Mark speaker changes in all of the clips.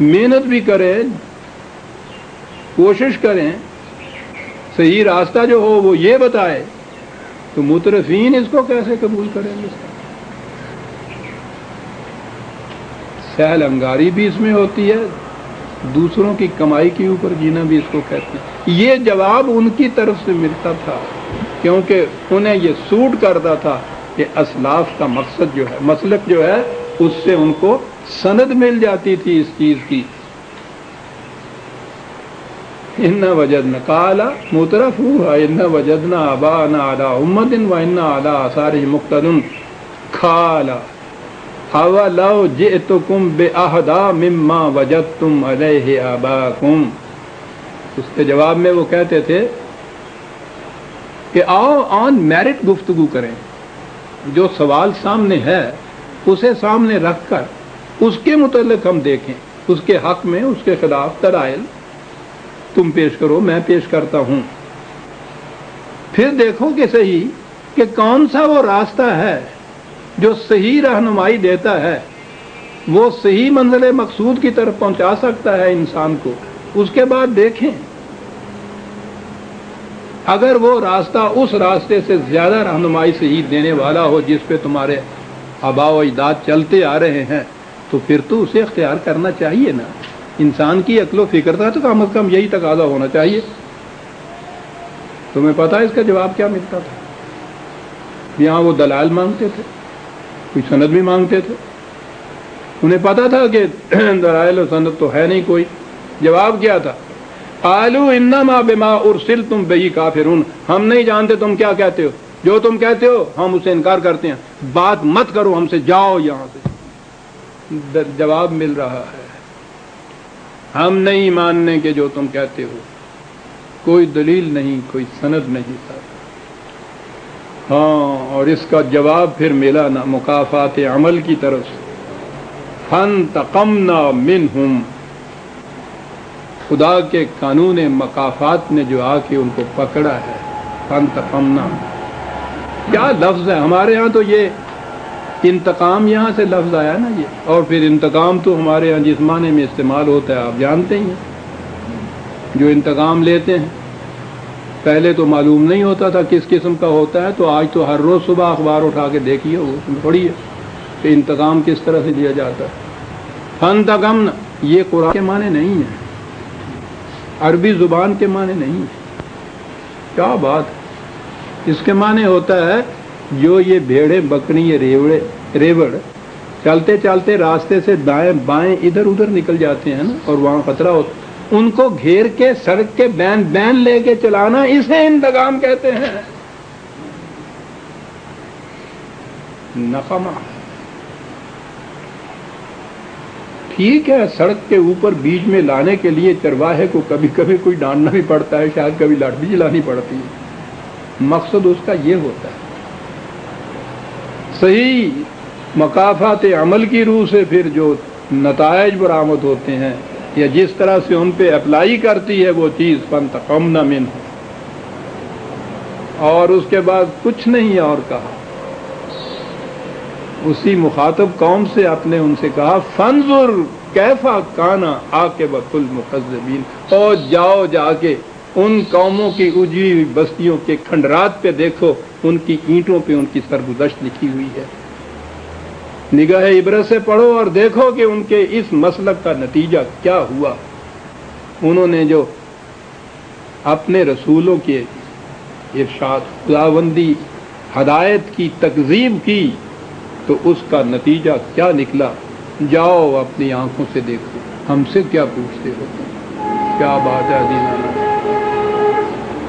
Speaker 1: محنت بھی کریں, کوشش کریں, صحیح راستہ جو ہو وہ یہ بتائے, تو مترفین اس کو کیسے قبول کریں گے؟ سہل انگاری بھی اس میں ہوتی ہے, دوسروں کی کمائی کے اوپر جینا بھی اس کو کہتے ہیں. یہ جواب ان کی طرف سے ملتا تھا کیونکہ انہیں یہ سوٹ کرتا تھا کہ اسلاف کا مقصد جو ہے, مسلک جو ہے, اس سے ان کو سند مل جاتی تھی اس چیز کی. ان وجدنا قال مترفوها ان وجدنا ابانا على امه وان على اثارهم مقتدون قال اولو جئتكم باهدى مما وجدتم عليه اباكم. اس کے جواب میں وہ کہتے تھے کہ آؤ آن میرٹ گفتگو کریں, جو سوال سامنے ہے اسے سامنے رکھ کر اس کے متعلق ہم دیکھیں, اس کے حق میں, اس کے خلاف دلائل تم پیش کرو, میں پیش کرتا ہوں, پھر دیکھو کہ صحیح کہ کون سا وہ راستہ ہے جو صحیح رہنمائی دیتا ہے, وہ صحیح منزل مقصود کی طرف پہنچا سکتا ہے انسان کو. اس کے بعد دیکھیں اگر وہ راستہ اس راستے سے زیادہ رہنمائی صحیح دینے والا ہو جس پہ تمہارے آباء و اجداد چلتے آ رہے ہیں, تو پھر تو اسے اختیار کرنا چاہیے نا. انسان کی عقل و فکر تھا تو کم از کم یہی تقاضا ہونا چاہیے. تمہیں پتا ہے اس کا جواب کیا ملتا تھا؟ یہاں وہ دلائل مانگتے تھے, کوئی سند بھی مانگتے تھے, انہیں پتا تھا کہ دلائل و سند تو ہے نہیں کوئی. جواب کیا تھا؟ قالوا انما بما ارسلتم به کافرون. ہم نہیں جانتے تم کیا کہتے ہو, جو تم کہتے ہو ہم اسے انکار کرتے ہیں, بات مت کرو ہم سے, جاؤ یہاں سے. جواب مل رہا ہے ہم نہیں ماننے کے جو تم کہتے ہو, کوئی دلیل نہیں, کوئی سند نہیں تھا. ہاں, اور اس کا جواب پھر ملا نا مکافات عمل کی طرف سے. فانتقمنا منہم, خدا کے قانون مکافات نے جو آ کے ان کو پکڑا ہے. فانتقمنا کیا لفظ ہے, ہمارے ہاں تو یہ انتقام یہاں سے لفظ آیا نا یہ, اور پھر انتقام تو ہمارے ہاں جس معنی میں استعمال ہوتا ہے آپ جانتے ہی ہیں. جو انتقام لیتے ہیں پہلے تو معلوم نہیں ہوتا تھا کس قسم کا ہوتا ہے, تو آج تو ہر روز صبح اخبار اٹھا کے دیکھیے, اس میں پڑھیے کہ انتقام کس طرح سے لیا جاتا ہے. فانتقمنا یہ قرآن کے معنی نہیں ہے, عربی زبان کے معنی نہیں ہے. کیا بات, اس کے معنی ہوتا ہے جو یہ بھیڑے بکری یہ ریوڑ چلتے چلتے راستے سے دائیں بائیں ادھر ادھر نکل جاتے ہیں نا, اور وہاں خطرہ ہوتا, ان کو گھیر کے سڑک کے بین بین لے کے چلانا, اسے انتقام کہتے ہیں. نقمہ ٹھیک ہے, سڑک کے اوپر بیچ میں لانے کے لیے چرواہے کو کبھی کبھی کوئی ڈانٹنا بھی پڑتا ہے, شاید کبھی لاٹھ بھی چلانی پڑتی ہے. مقصد اس کا یہ ہوتا ہے. صحیح مکافات عمل کی روح سے پھر جو نتائج برآمد ہوتے ہیں یا جس طرح سے ان پہ اپلائی کرتی ہے وہ چیز, فانتقمنا منہ, اور اس کے بعد کچھ نہیں اور کہا. اسی مخاطب قوم سے اپنے ان سے کہا فانظر کیف کان عاقبۃ المکذبین, اور جاؤ جا کے ان قوموں کی اجڑی ہوئی بستیوں کے کھنڈرات پہ دیکھو, ان کی اینٹوں پہ ان کی سرگزشت لکھی ہوئی ہے. نگاہ عبرت سے پڑھو اور دیکھو کہ ان کے اس مسلک کا نتیجہ کیا ہوا. انہوں نے جو اپنے رسولوں کے ارشاد خداوندی ہدایت کی تکذیب کی تو اس کا نتیجہ کیا نکلا. جاؤ اپنی آنکھوں سے دیکھو, ہم سے کیا پوچھتے ہو. کیا بات ہے عزیزانا.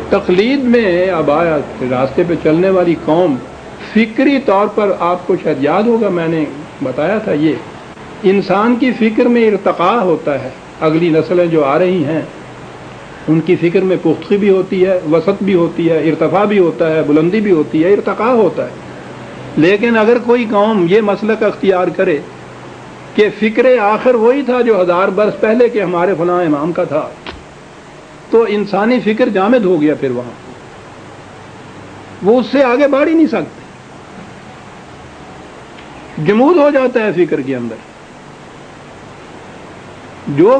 Speaker 1: تقلید میں اب آیا راستے پہ چلنے والی قوم, فکری طور پر آپ کو شاید یاد ہوگا میں نے بتایا تھا, یہ انسان کی فکر میں ارتقاء ہوتا ہے. اگلی نسلیں جو آ رہی ہیں ان کی فکر میں پختگی بھی ہوتی ہے, وسط بھی ہوتی ہے, ارتفاع بھی ہوتا ہے, بلندی بھی ہوتی ہے, ارتقاء ہوتا ہے. لیکن اگر کوئی قوم یہ مسلک اختیار کرے کہ فکر آخر وہی تھا جو 1000 برس پہلے کے ہمارے فلاں امام کا تھا, تو انسانی فکر جامد ہو گیا. پھر وہاں وہ اس سے آگے بڑھ ہی نہیں سکتے, جمود ہو جاتا ہے فکر کے اندر. جو